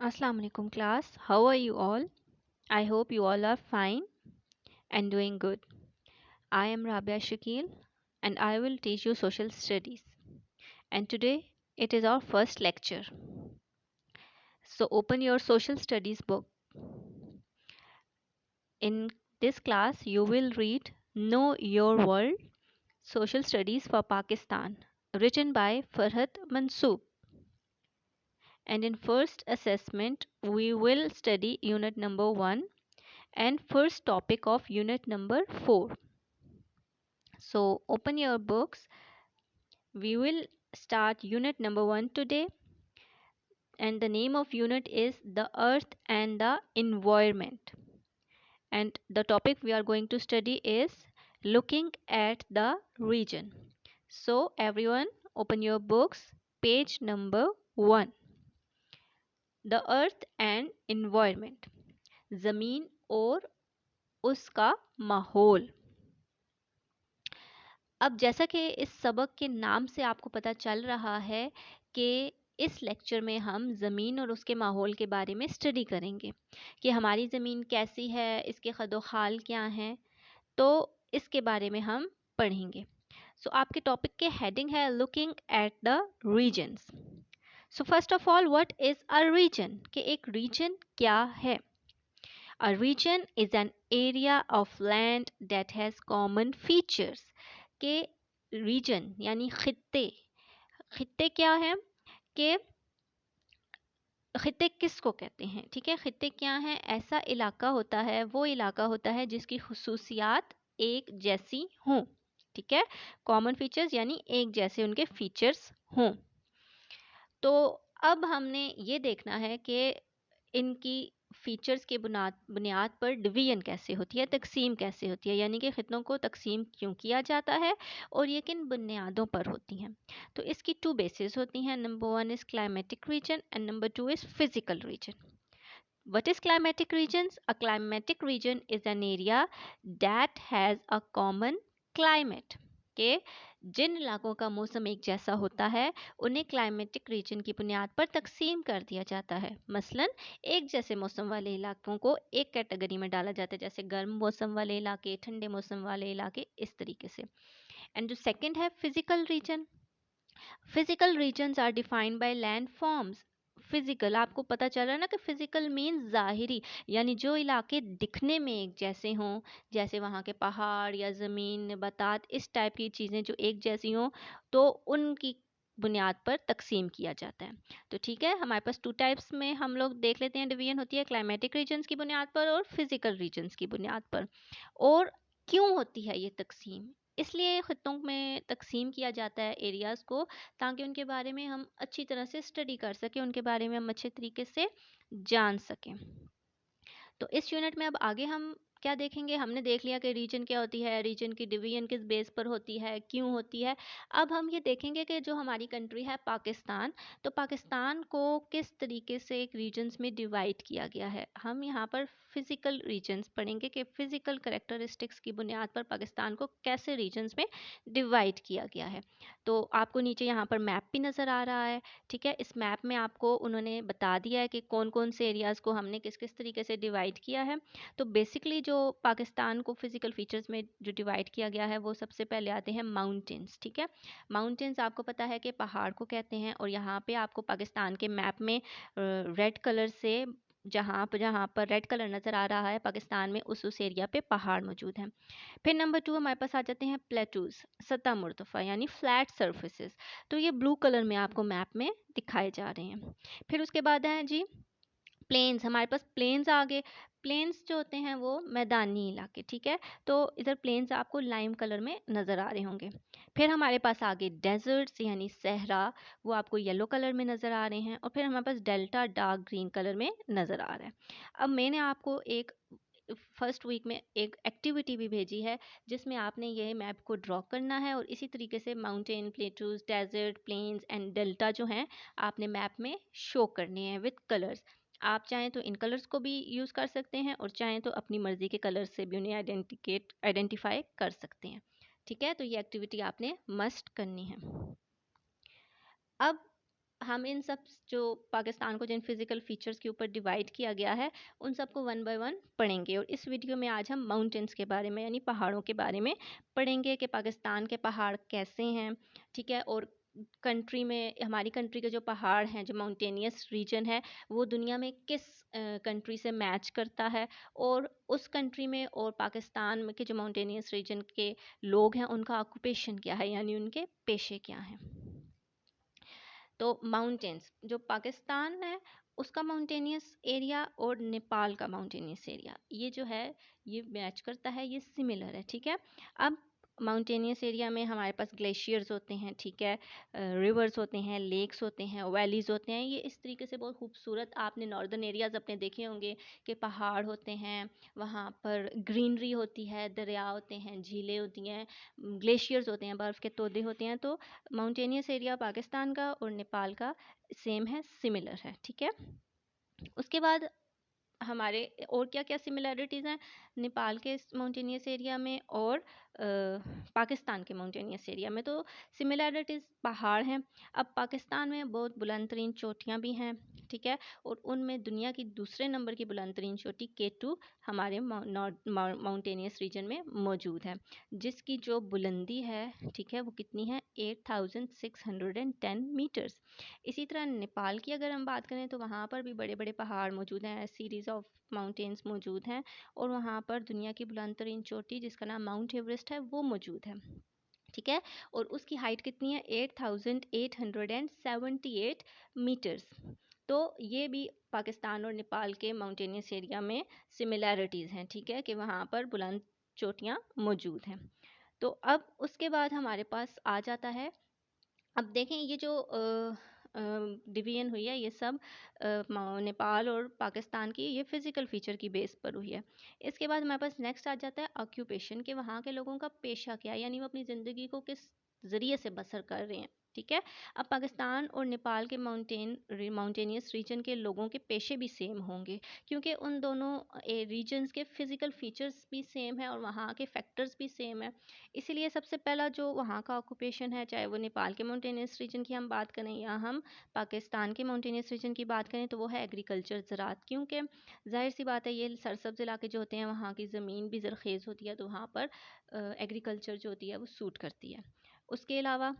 Assalamu alaikum class. How are you all? I hope you all are fine and doing good. I am Rabia Shakil and I will teach you social studies. And today it is our first lecture. So open your social studies book. In this class you will read Know Your World Social Studies for Pakistan written by Farhat Mansoop. And in first assessment we will study unit number 1 and first topic of unit number 4. So open your books. We will start unit number 1 today, and the name of unit is the earth and the environment. And the topic we are going to study is looking at the region. So everyone open your books, page number 1. The earth and environment. ज़मीन और उसका माहौल। अब जैसा कि इस सबक के नाम से आपको पता चल रहा है कि इस लेक्चर में हम ज़मीन और उसके माहौल के बारे में स्टडी करेंगे कि हमारी ज़मीन कैसी है, इसके खदोखाल क्या हैं, तो इसके बारे में हम पढ़ेंगे। सो आपके टॉपिक के हेडिंग है looking at the regions. So first of all what is a region, कि एक रीजन क्या है। A region is an area of land that has common features. के रीजन यानी खित्ते, खित्ते क्या है कि खित्ते किसको कहते हैं, ठीक है। खित्ते क्या हैं, ऐसा इलाका होता है, वो इलाका होता है जिसकी खुसूसियात एक जैसी हों, ठीक है। कॉमन फीचर्स यानी एक जैसे उनके फीचर्स हों। तो अब हमने ये देखना है कि इनकी फीचर्स के बुनियाद बुनियाद पर डिवीजन कैसे होती है, तकसीम कैसे होती है, यानी कि खितों को तकसीम क्यों किया जाता है और ये किन बुनियादों पर होती हैं। तो इसकी टू बेसिस होती हैं। Number 1 is climatic region and number 2 is physical region. What is climatic regions? A climatic region is an area that has a common climate. के जिन इलाकों का मौसम एक जैसा होता है उन्हें क्लाइमेटिक रीजन की बुनियाद पर तकसीम कर दिया जाता है। मसलन एक जैसे मौसम वाले इलाकों को एक कैटेगरी में डाला जाता है, जैसे गर्म मौसम वाले इलाके, ठंडे मौसम वाले इलाके, इस तरीके से। एंड जो सेकंड है physical region. Physical regions are defined by land forms. Physical आपको पता चल रहा है ना कि फिजिकल मीन्स ज़ाहिरी, यानी जो इलाके दिखने में एक जैसे हों, जैसे वहाँ के पहाड़ या ज़मीन नबातात, इस टाइप की चीज़ें जो एक जैसी हों, तो उनकी बुनियाद पर तकसीम किया जाता है। तो ठीक है, हमारे पास टू टाइप्स में हम लोग देख लेते हैं डिवीजन होती है, क्लाइमेटिक रीजन्स की बुनियाद पर और फिजिकल रीजन्स की बुनियाद पर। और क्यों होती है ये तकसीम? इसलिए ख़ित्तों में तकसीम किया जाता है एरियाज़ को, ताकि उनके बारे में हम अच्छी तरह से स्टडी कर सकें, उनके बारे में हम अच्छे तरीके से जान सकें। तो इस यूनिट में अब आगे हम क्या देखेंगे, हमने देख लिया कि रीजन क्या होती है, रीजन की डिवीजन किस बेस पर होती है, क्यों होती है। अब हम ये देखेंगे कि जो हमारी कंट्री है पाकिस्तान, तो पाकिस्तान को किस तरीके से एक रीजन्स में डिवाइड किया गया है। हम यहाँ पर फिज़िकल रीजन्स पढ़ेंगे कि फ़िज़िकल करेक्टरिस्टिक्स की बुनियाद पर पाकिस्तान को कैसे रीजन्स में डिवाइड किया गया है। तो आपको नीचे यहाँ पर मैप भी नज़र आ रहा है, ठीक है। इस मैप में आपको उन्होंने बता दिया है कि कौन कौन से एरियाज़ को हमने किस किस तरीके से डिवाइड किया है। तो बेसिकली जो पाकिस्तान को फिज़िकल फीचर्स में जो डिवाइड किया गया है वो सबसे पहले आते हैं माउंटेन्स, ठीक है। माउंटेन्स आपको पता है कि पहाड़ को कहते हैं, और यहाँ पे आपको पाकिस्तान के मैप में रेड कलर से जहाँ पर रेड कलर नज़र आ रहा है पाकिस्तान में, उस एरिया पे पहाड़ मौजूद हैं। फिर नंबर 2 हमारे पास आ जाते हैं प्लेटूज़, सतह मुर्तफ़ा यानी फ्लैट सर्फेसेस। तो ये ब्लू कलर में आपको मैप में दिखाए जा रहे हैं। फिर उसके बाद है जी प्लेन्स, हमारे पास प्लेन्स आ गए। प्लेन्स जो होते हैं वो मैदानी इलाके, ठीक है। तो इधर प्लेन्स आपको लाइम कलर में नज़र आ रहे होंगे। फिर हमारे पास आ गए डेजर्ट्स यानी सहरा, वो आपको येलो कलर में नज़र आ रहे हैं। और फिर हमारे पास डेल्टा डार्क ग्रीन कलर में नज़र आ रहा है। अब मैंने आपको एक फर्स्ट वीक में एक एक्टिविटी भी भेजी है जिसमें आपने ये मैप को ड्रॉ करना है, और इसी तरीके से mountain, plateaus, desert, plains and delta जो हैं आपने मैप में शो करने हैं विद कलर्स। आप चाहें तो इन कलर्स को भी यूज़ कर सकते हैं, और चाहें तो अपनी मर्ज़ी के कलर से भी उन्हें आइडेंटिफाई कर सकते हैं, ठीक है। तो ये एक्टिविटी आपने मस्ट करनी है। अब हम इन सब जो पाकिस्तान को जिन फिजिकल फीचर्स के ऊपर डिवाइड किया गया है उन सबको वन बाय वन पढ़ेंगे। और इस वीडियो में आज हम माउंटेन्स के बारे में यानी पहाड़ों के बारे में पढ़ेंगे कि पाकिस्तान के पहाड़ कैसे हैं, ठीक है। और कंट्री में, हमारी कंट्री के जो पहाड़ हैं, जो माउंटेनियस रीजन है, वो दुनिया में किस कंट्री से मैच करता है, और उस कंट्री में और पाकिस्तान में के जो माउंटेनियस रीजन के लोग हैं उनका ऑक्यूपेशन क्या है, यानी उनके पेशे क्या हैं। तो माउंटेन्स, जो पाकिस्तान है उसका माउंटेनियस एरिया और नेपाल का माउंटेनियस एरिया, ये जो है ये मैच करता है, ये सिमिलर है, ठीक है। अब माउंटेनियस एरिया में हमारे पास ग्लेशियर्स होते हैं, ठीक है, रिवर्स होते हैं, लेक्स होते हैं, वैलीज होते हैं। ये इस तरीके से बहुत खूबसूरत, आपने नॉर्दर्न एरियाज अपने देखे होंगे कि पहाड़ होते हैं, वहाँ पर ग्रीनरी होती है, दरिया होते हैं, झीलें होती हैं, ग्लेशियर्स होते हैं, बर्फ़ के तोदे होते हैं। तो माउंटेनियस एरिया पाकिस्तान का और नेपाल का सेम है, सिमिलर है, ठीक है। उसके बाद हमारे और क्या क्या सिमिलैरिटीज़ हैं नेपाल के माउंटेनियस एरिया में और पाकिस्तान के माउंटेनियस एरिया में। तो सिमिलैरिटीज़ पहाड़ हैं। अब पाकिस्तान में बहुत बुलंद तरीन चोटियाँ भी हैं, ठीक है, और उनमें दुनिया की दूसरे नंबर की बुलंद तरीन चोटी K2 हमारे माउंटेनियस रीजन में मौजूद है, जिसकी जो बुलंदी है, ठीक है, वो कितनी है, 8610 मीटर्स। इसी तरह नेपाल की अगर हम बात करें तो वहाँ पर भी बड़े बड़े पहाड़ मौजूद हैं, सीरीज़ ऑफ माउंटेन्स मौजूद हैं, और वहाँ पर दुनिया की बुलंद तरीन चोटी जिसका नाम माउंट एवरेस्ट है वो मौजूद है, ठीक है। और उसकी हाइट कितनी है, 8878 मीटर्स। तो ये भी पाकिस्तान और नेपाल के माउंटेनियस एरिया में सिमिलैरिटीज़ हैं, ठीक है, कि वहाँ पर बुलंद चोटियाँ मौजूद हैं। तो अब उसके बाद हमारे पास आ जाता है, अब देखें ये जो डिवीजन हुई है, ये सब नेपाल और पाकिस्तान की ये फिज़िकल फीचर की बेस पर हुई है। इसके बाद हमारे पास नेक्स्ट आ जाता है ऑक्यूपेशन, के वहाँ के लोगों का पेशा क्या है, यानी वो अपनी ज़िंदगी को किस ज़रिए से बसर कर रहे हैं, ठीक है। अब पाकिस्तान और नेपाल के माउंटेनियस रीजन के लोगों के पेशे भी सेम होंगे, क्योंकि उन दोनों रीजन्स के फिज़िकल फीचर्स भी सेम है और वहाँ के फैक्टर्स भी सेम है। इसीलिए सबसे पहला जो वहाँ का ऑक्यूपेशन है, चाहे वो नेपाल के माउंटेनियस रीजन की हम बात करें या हम पाकिस्तान के माउंटेनियस रीजन की बात करें, तो वो है एग्रीकल्चर, ज़राअत। क्योंकि जाहिर सी बात है ये सरसब्ज इलाके जो होते हैं वहाँ की ज़मीन भी ज़रख़ेज़ होती है, तो वहाँ पर एग्रीकल्चर जो होती है वो सूट करती है। उसके अलावा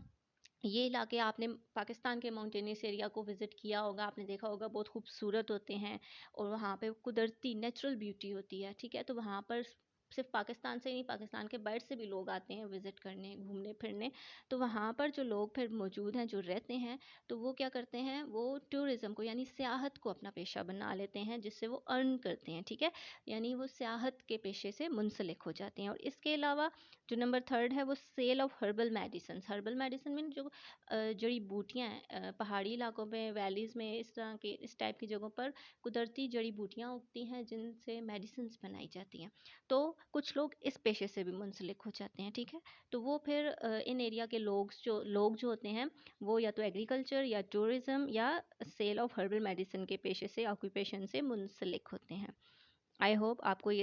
ये इलाके, आपने पाकिस्तान के माउंटेनियस एरिया को विज़िट किया होगा, आपने देखा होगा बहुत खूबसूरत होते हैं और वहाँ पे कुदरती नेचुरल ब्यूटी होती है, ठीक है। तो वहाँ पर सिर्फ पाकिस्तान से ही नहीं, पाकिस्तान के बाहर से भी लोग आते हैं विज़िट करने, घूमने फिरने। तो वहाँ पर जो लोग फिर मौजूद हैं, जो रहते हैं, तो वो क्या करते हैं, वो टूरिज़्म को यानी सियाहत को अपना पेशा बना लेते हैं, जिससे वो अर्न करते हैं, ठीक है। यानी वो सियाहत के पेशे से मुंसलिक हो जाते हैं। और इसके अलावा जो नंबर थर्ड है वो sale of herbal medicine. Herbal medicine mean जो जड़ी बूटियाँ हैं, पहाड़ी इलाकों में, वैलीज़ में, इस तरह के, इस टाइप की जगहों पर कुदरती जड़ी बूटियाँ उगती हैं जिनसे मेडिसिन्स बनाई जाती हैं। तो कुछ लोग इस पेशे से भी मुंसलिक हो जाते हैं, ठीक है। तो वो फिर इन एरिया के लोग जो होते हैं वो या तो एग्रीकल्चर या टूरिज़्म या सेल ऑफ हर्बल मेडिसिन के पेशे से, ऑक्यूपेशन से मुंसलिक होते हैं। आई होप आपको ये